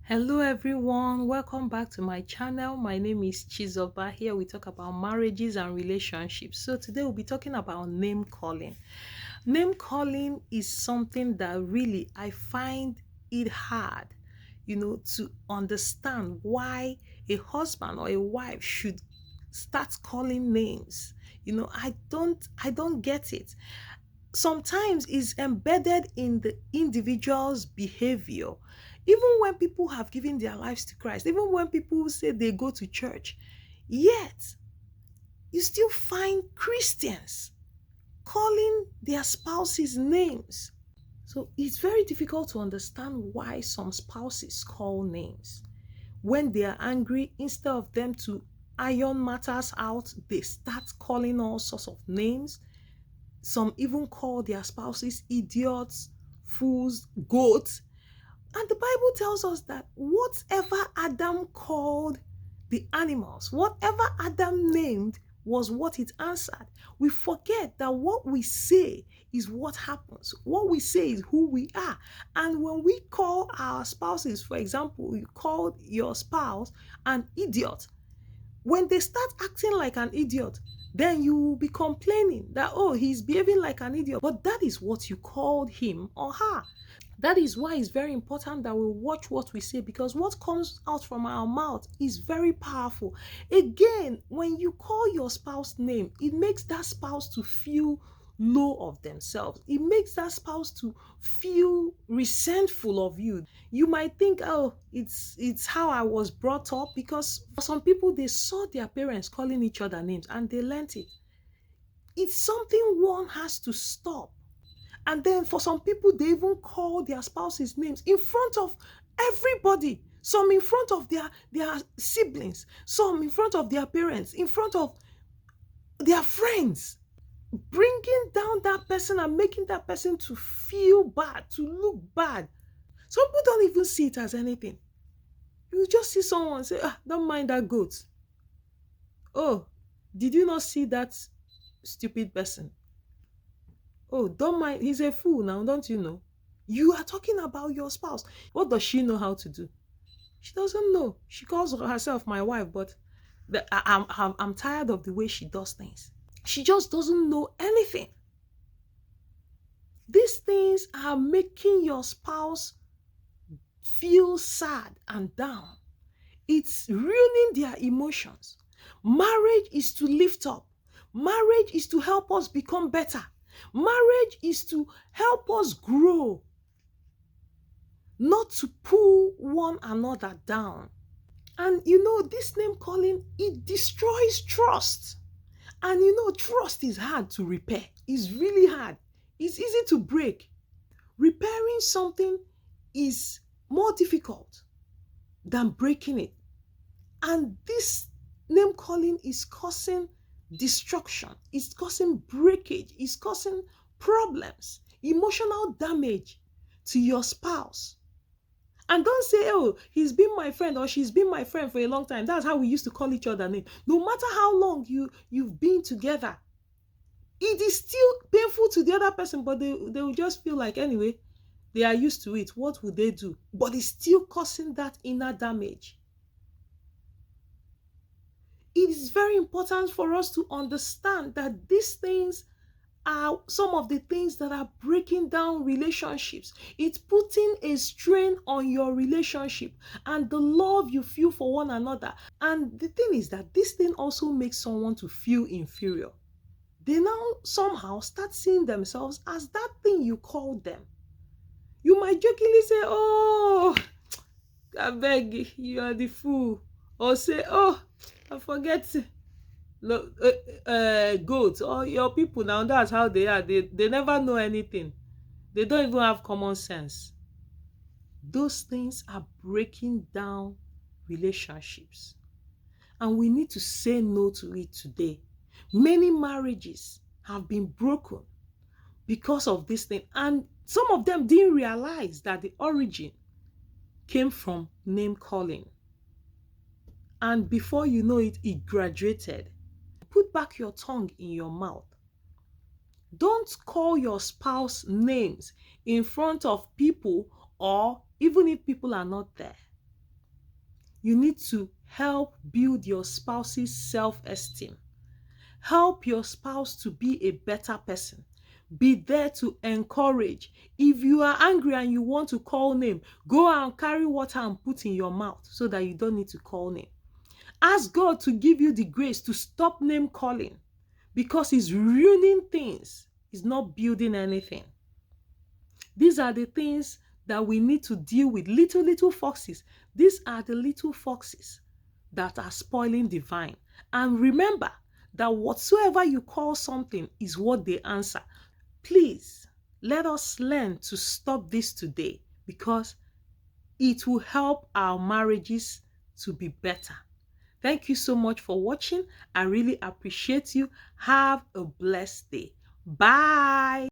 Hello everyone, welcome back to my channel. My name is Chizoba. Here we talk about marriages and relationships. So today we'll be talking about name calling. Name calling is something that really I find it hard, to understand why a husband or a wife should start calling names. I don't get it. Sometimes it's embedded in the individual's behavior. Even when people have given their lives to Christ, even when people say they go to church, yet you still find Christians calling their spouses names. So it's very difficult to understand why some spouses call names. When they are angry, instead of them to iron matters out, they start calling all sorts of names. Some even call their spouses idiots, fools, goats. And the Bible tells us that whatever Adam called the animals, whatever Adam named was what it answered. We forget that what we say is what happens. What we say is who we are. And when we call our spouses, for example, you called your spouse an idiot, when they start acting like an idiot, then you will be complaining that, oh, he's behaving like an idiot. But that is what you called him or her. That is why it's very important that we watch what we say, because what comes out from our mouth is very powerful. Again, when you call your spouse name, it makes that spouse to feel low of themselves. It makes that spouse to feel resentful of you. You might think, oh, it's how I was brought up, because for some people they saw their parents calling each other names and they learnt it. It's something one has to stop. And then for some people, they even call their spouses names in front of everybody. Some in front of their siblings, some in front of their parents, in front of their friends, bringing down that person and making that person to feel bad, to look bad. Some people don't even see it as anything. You just see someone say, don't mind that goat. Oh, did you not see that stupid person? Oh, don't mind. He's a fool now, don't you know? You are talking about your spouse. What does she know how to do? She doesn't know. She calls herself my wife, but I'm tired of the way she does things. She just doesn't know anything. These things are making your spouse feel sad and down. It's ruining their emotions. Marriage is to lift up. Marriage is to help us become better. Marriage is to help us grow, not to pull one another down. And this name calling, it destroys trust. And trust is hard to repair. It's really hard. It's easy to break. Repairing something is more difficult than breaking it. And this name calling is causing destruction, it's causing breakage, it's causing problems, emotional damage to your spouse. And don't say, oh, he's been my friend or she's been my friend for a long time. That's how we used to call each other name. No matter how long you've been together, it is still painful to the other person, but they will just feel like, anyway, they are used to it. What would they do? But it's still causing that inner damage. It is very important for us to understand that these things are some of the things that are breaking down relationships. It's putting a strain on your relationship and the love you feel for one another. And the thing is that this thing also makes someone to feel inferior. They now somehow start seeing themselves as that thing you called them. You might jokingly say, oh, I beg, you are the fool. Or say, oh, I forget. Look, goats or your people now, that's how they are. They never know anything. They don't even have common sense. Those things are breaking down relationships. And we need to say no to it today. Many marriages have been broken because of this thing. And some of them didn't realize that the origin came from name calling. And before you know it, it graduated. Put back your tongue in your mouth. Don't call your spouse names in front of people, or even if people are not there. you need to help build your spouse's self-esteem. Help your spouse to be a better person. Be there to encourage. If you are angry and you want to call name, go and carry water and put in your mouth so that you don't need to call name. Ask God to give you the grace to stop name calling, because it's ruining things. It's not building anything. These are the things that we need to deal with. Little foxes. These are the little foxes that are spoiling the vine. And remember that whatsoever you call something is what they answer. Please, let us learn to stop this today, because it will help our marriages to be better. Thank you so much for watching. I really appreciate you. Have a blessed day. Bye.